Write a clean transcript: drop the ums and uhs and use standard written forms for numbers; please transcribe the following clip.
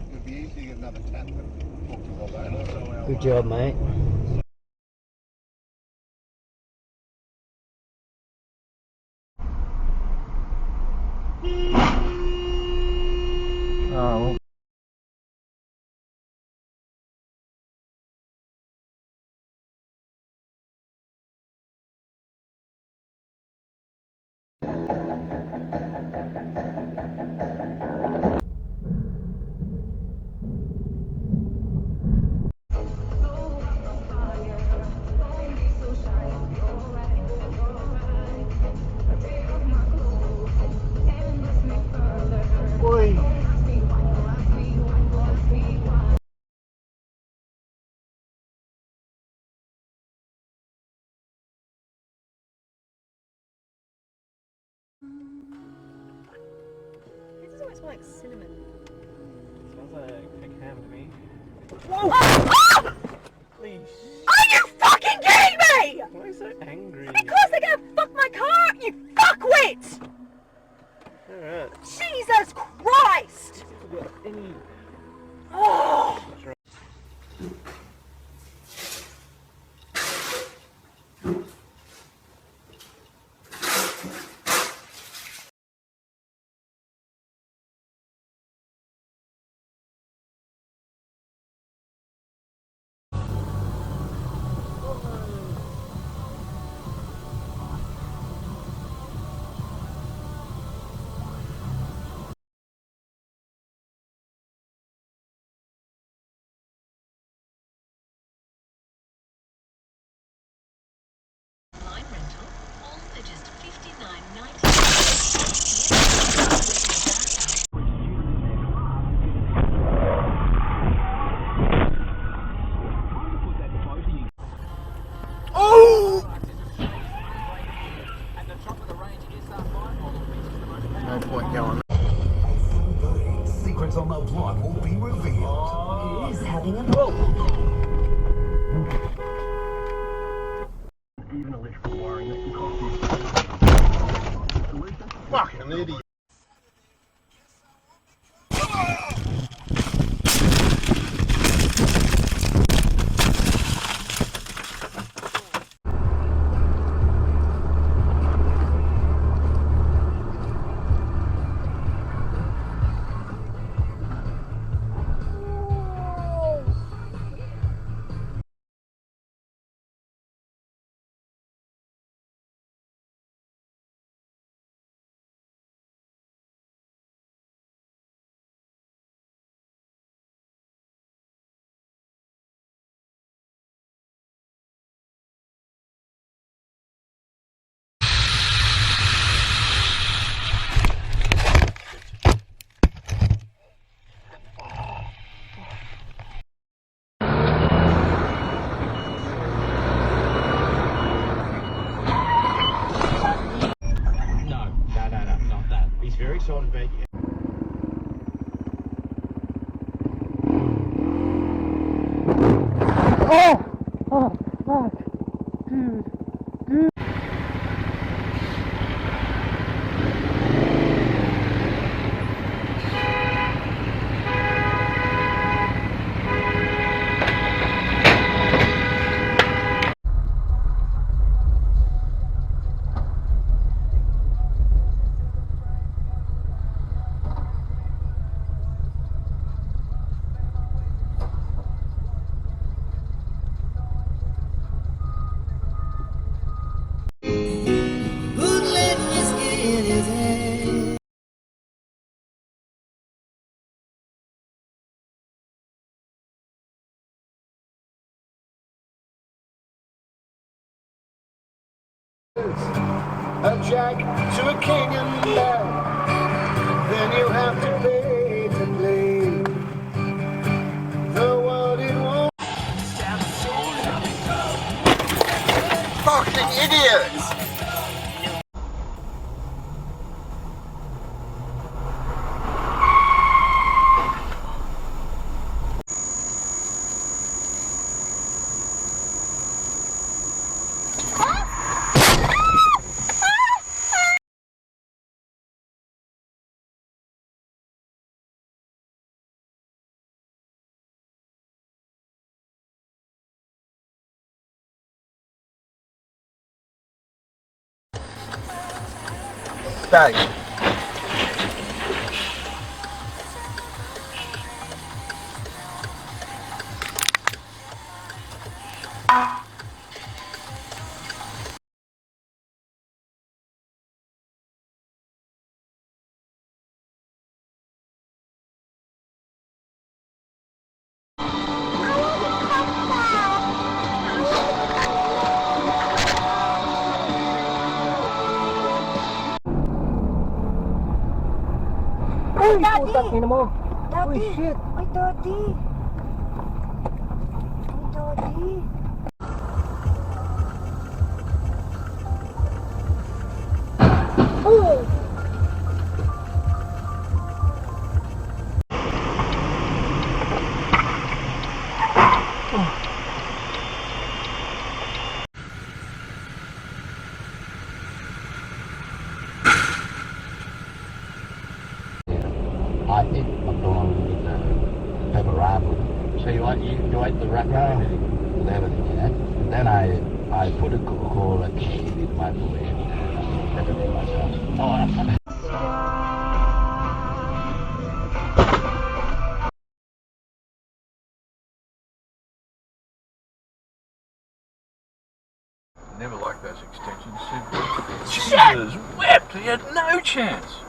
would be easy to get another cat that talked to Rob over. Good job, mate. Oh. It doesn't always smell like cinnamon. It smells like pig ham to me. Whoa! Ah! Please. Are you fucking kidding me? Why are you so angry? Because they're gonna fuck my car up, you fuckwit! Alright. Jesus Christ! Any... Oh! Line rental, all for just $59.90. No point going. Secrets on the plot will be revealed. He is having a Even electrical wiring that can cost you. Fucking idiot. No, not that. He's very excited about you. Oh, fuck. Dude. A jack to a king and love, then you have to pay to play. The world it won't. Fucking idiots! Dave. Uy, putang ina mo. Uy, shit. Ay, Daddy! Ay, Daddy! I eat macaroni with pepper wrap. So you eat the wrap with everything in it. And then I put a Coca-Cola can in the microwave and everything myself. Oh, Never liked those extensions. Jesus wept. He had no chance.